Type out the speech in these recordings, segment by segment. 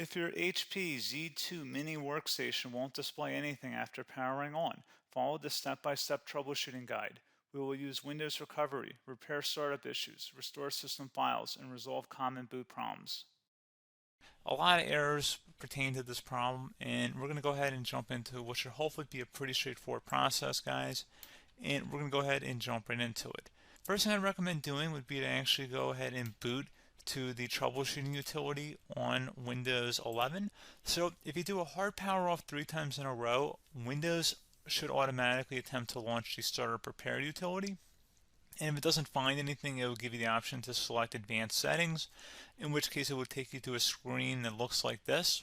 If your HP Z2 Mini Workstation won't display anything after powering on, follow the step-by-step troubleshooting guide. We will use Windows recovery, repair startup issues, restore system files, and resolve common boot problems. A lot of errors pertain to this problem, and we're going to go ahead and jump into what should hopefully be a pretty straightforward process, guys. And we're going to go ahead and jump right into it. First thing I'd recommend doing would be to actually go ahead and boot to the troubleshooting utility on Windows 11. So if you do a hard power off 3 times in a row, Windows should automatically attempt to launch the startup repair utility. And if it doesn't find anything, it will give you the option to select advanced settings, in which case it will take you to a screen that looks like this.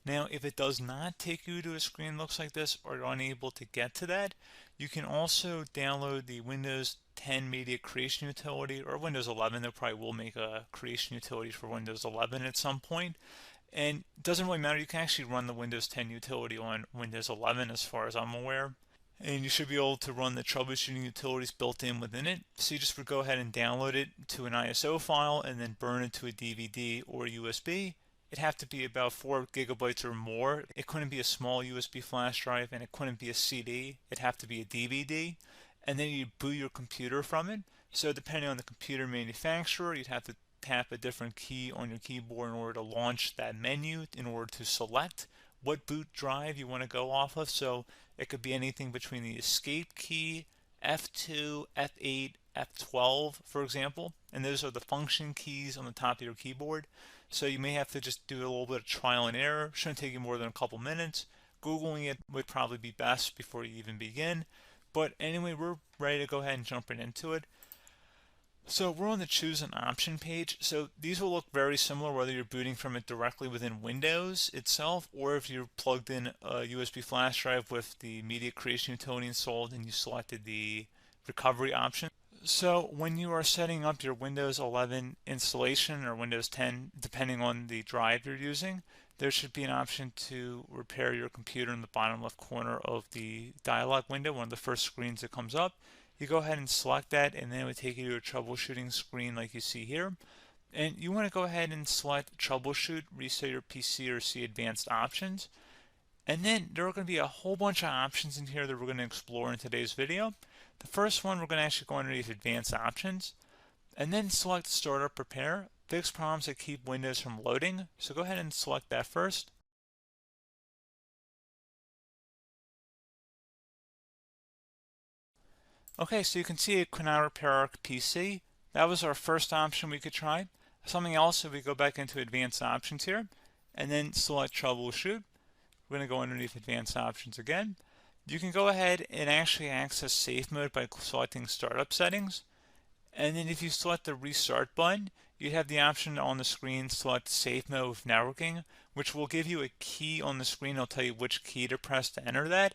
Now, if it does not take you to a screen that looks like this, or you're unable to get to that, you can also download the Windows 10 Media Creation Utility, or Windows 11. They probably will make a creation utility for Windows 11 at some point. And it doesn't really matter, you can actually run the Windows 10 utility on Windows 11 as far as I'm aware. And you should be able to run the troubleshooting utilities built in within it. So you just would go ahead and download it to an ISO file and then burn it to a DVD or USB. It'd have to be about 4 gigabytes or more. It couldn't be a small USB flash drive, and it couldn't be a CD. It'd have to be a DVD. And then you boot your computer from it. So depending on the computer manufacturer, you'd have to tap a different key on your keyboard in order to launch that menu, in order to select what boot drive you want to go off of. So it could be anything between the escape key, F2, F8, F12, for example, and those are the function keys on the top of your keyboard. So you may have to just do a little bit of trial and error. Shouldn't take you more than a couple minutes. Googling it would probably be best before you even begin. But anyway, we're ready to go ahead and jump right into it. So we're on the choose an option page. So these will look very similar whether you're booting from it directly within Windows itself, or if you're plugged in a USB flash drive with the media creation utility installed and you selected the recovery option. So when you are setting up your Windows 11 installation or Windows 10, depending on the drive you're using, there should be an option to repair your computer in the bottom left corner of the dialog window, one of the first screens that comes up. You go ahead and select that, and then it would take you to a troubleshooting screen like you see here. And you want to go ahead and select troubleshoot, reset your PC, or see advanced options. And then there are going to be a whole bunch of options in here that we're going to explore in today's video. The first one, we're going to actually go underneath advanced options and then select startup repair, fix problems that keep Windows from loading. So go ahead and select that first. Okay, so you can see it could not repair our PC. That was our first option we could try. Something else, if we go back into advanced options here and then select troubleshoot, we're going to go underneath advanced options again. You can go ahead and actually access safe mode by selecting startup settings. And then if you select the restart button, you have the option on the screen select safe mode with networking, which will give you a key on the screen. It'll tell you which key to press to enter that.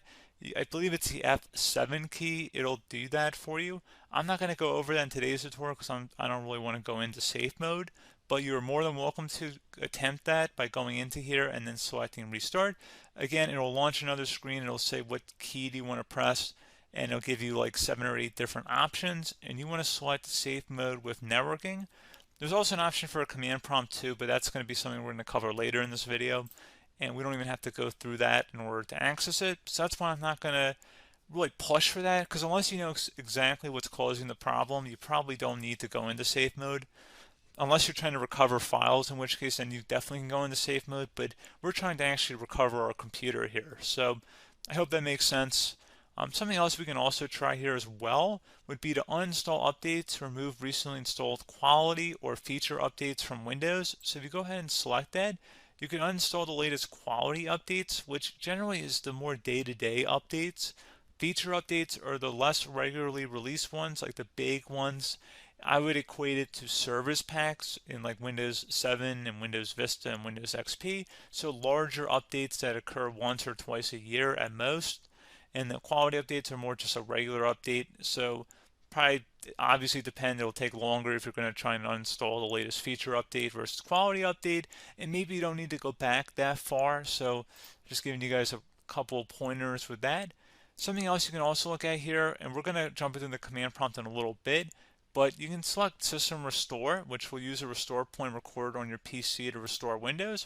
I believe it's the F7 key. It'll do that for you. I'm not going to go over that in today's tutorial because I don't really want to go into safe mode, but you're more than welcome to attempt that by going into here and then selecting restart. Again, it'll launch another screen. It'll say what key do you want to press, and it'll give you like 7 or 8 different options, and you want to select safe mode with networking. There's also an option for a command prompt too, but that's going to be something we're going to cover later in this video, and we don't even have to go through that in order to access it. So that's why I'm not going to really push for that, because unless you know exactly what's causing the problem, you probably don't need to go into safe mode. Unless you're trying to recover files, in which case then you definitely can go into safe mode, but we're trying to actually recover our computer here. So I hope that makes sense. Something else we can also try here as well would be to uninstall updates, remove recently installed quality or feature updates from Windows. So if you go ahead and select that, you can uninstall the latest quality updates, which generally is the more day-to-day updates. Feature updates are the less regularly released ones, like the big ones. I would equate it to service packs in like Windows 7 and Windows Vista and Windows XP. So larger updates that occur once or twice a year at most. And the quality updates are more just a regular update. So probably obviously depend, it'll take longer if you're going to try and uninstall the latest feature update versus quality update. And maybe you don't need to go back that far. So just giving you guys a couple pointers with that. Something else you can also look at here, and we're going to jump into the command prompt in a little bit, but you can select System Restore, which will use a restore point recorded on your PC to restore Windows.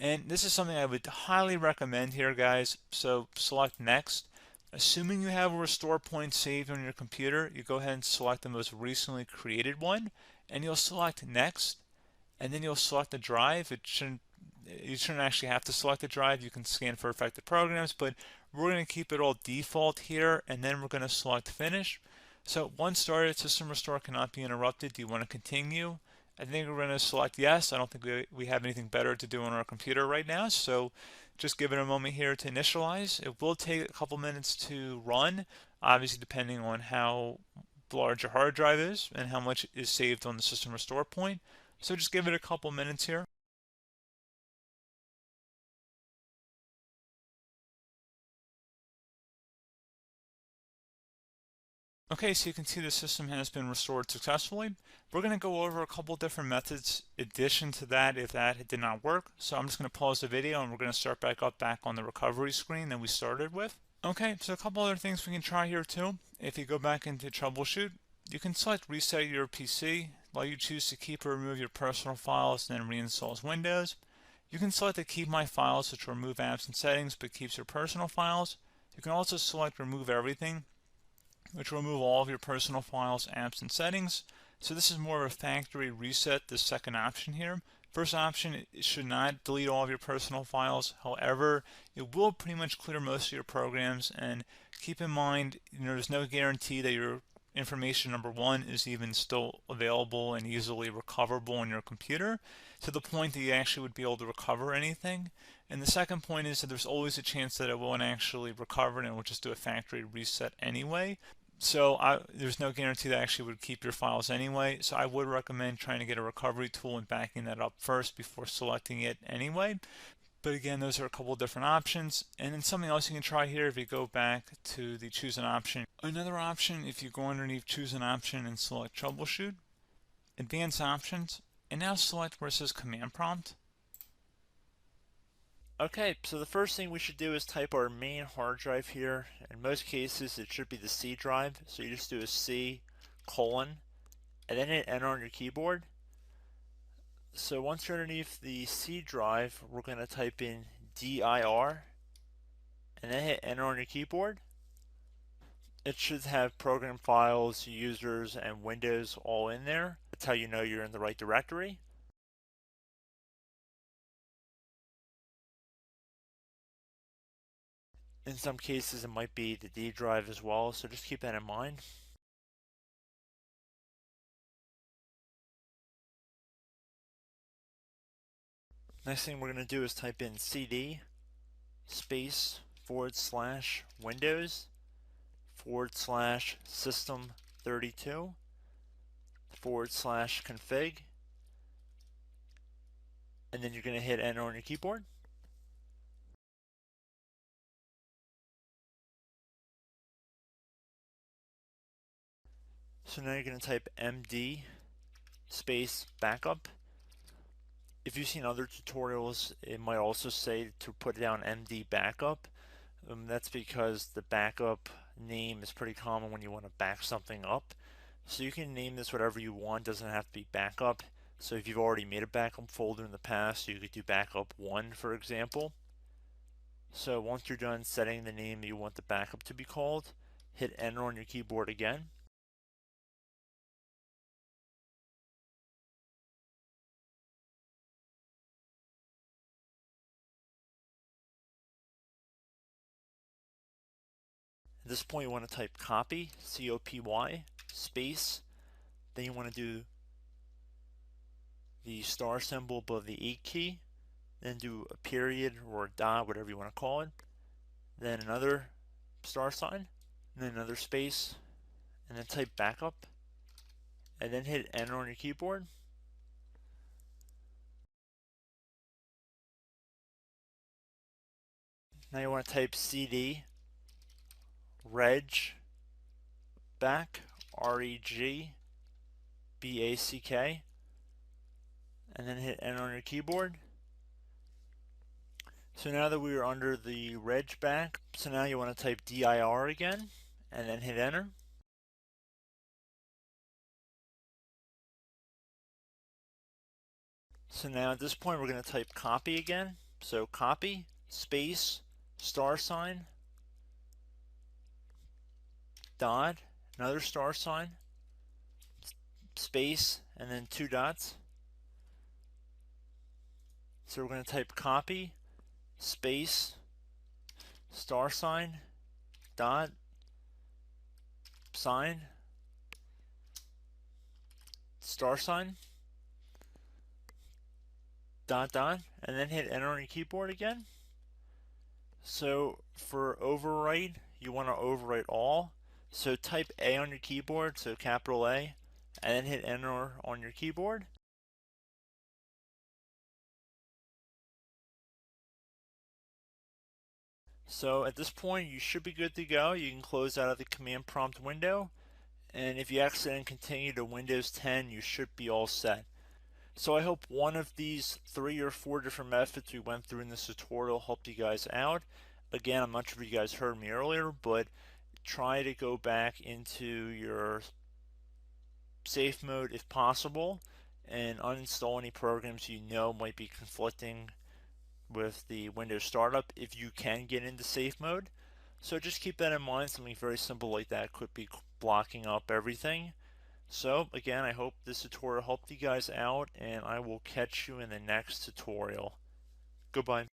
And this is something I would highly recommend here, guys. So select next. Assuming you have a restore point saved on your computer, you go ahead and select the most recently created one, and you'll select next, and then you'll select the drive. You shouldn't actually have to select the drive. You can scan for affected programs, but we're going to keep it all default here, and then we're going to select finish. So once started, system restore cannot be interrupted. Do you want to continue? I think we're going to select yes. I don't think we have anything better to do on our computer right now, so just give it a moment here to initialize. It will take a couple minutes to run, obviously depending on how large your hard drive is and how much is saved on the system restore point. So just give it a couple minutes here. Okay, so you can see the system has been restored successfully. We're going to go over a couple different methods in addition to that if that did not work. So I'm just going to pause the video and we're going to start back on the recovery screen that we started with. Okay, so a couple other things we can try here too. If you go back into troubleshoot, you can select reset your PC, let you choose to keep or remove your personal files and then reinstall Windows. You can select to keep my files, which will remove apps and settings but keeps your personal files. You can also select remove everything, which will remove all of your personal files, apps, and settings. So this is more of a factory reset, the second option here. First option, it should not delete all of your personal files. However, it will pretty much clear most of your programs. And keep in mind, there's no guarantee that your information, number one, is even still available and easily recoverable on your computer to the point that you actually would be able to recover anything. And the second point is that there's always a chance that it won't actually recover and it will just do a factory reset anyway. So there's no guarantee that actually would keep your files anyway. So I would recommend trying to get a recovery tool and backing that up first before selecting it anyway. But again, those are a couple different options. And then something else you can try here if you go back to the choose an option. Another option, if you go underneath choose an option and select troubleshoot, advanced options, and now select where it says command prompt. Okay, so the first thing we should do is type our main hard drive here. In most cases, it should be the C drive. So you just do a C colon and then hit enter on your keyboard. So once you're underneath the C drive, we're going to type in dir and then hit enter on your keyboard. It should have program files, users, and Windows all in there. That's how you know you're in the right directory. In some cases, it might be the D drive as well, so just keep that in mind. Next thing we're going to do is type in cd space / Windows / system 32 / config, and then you're going to hit enter on your keyboard. So now you're going to type md space backup. If you've seen other tutorials, it might also say to put down md backup. That's because the backup name is pretty common when you want to back something up. So you can name this whatever you want, doesn't have to be backup. So if you've already made a backup folder in the past, you could do backup 1, for example. So once you're done setting the name you want the backup to be called, hit enter on your keyboard again. At this point you want to type copy, C-O-P-Y, space, then you want to do the star symbol above the 8 key, then do a period or a dot, whatever you want to call it, then another star sign, and then another space, and then type backup, and then hit enter on your keyboard. Now you want to type cd reg back, REGBACK, and then hit enter on your keyboard. So now that we are under the reg back, so now you want to type dir again, and then hit enter. So now at this point we're going to type copy again, So copy, space, star sign, dot, another star sign, space, and then 2 dots. So we're going to type copy, space, star sign, dot, sign, star sign, dot, dot, and then hit enter on your keyboard again. So for overwrite, you want to overwrite all. So type A on your keyboard, so capital A, and then hit enter on your keyboard. So at this point, you should be good to go. You can close out of the command prompt window, and if you accidentally continue to Windows 10, you should be all set. So I hope one of these 3 or 4 different methods we went through in this tutorial helped you guys out. Again, I'm not sure if you guys heard me earlier, but try to go back into your safe mode if possible and uninstall any programs you know might be conflicting with the Windows startup if you can get into safe mode. So just keep that in mind. Something very simple like that could be blocking up everything. So again, I hope this tutorial helped you guys out, and I will catch you in the next tutorial. Goodbye.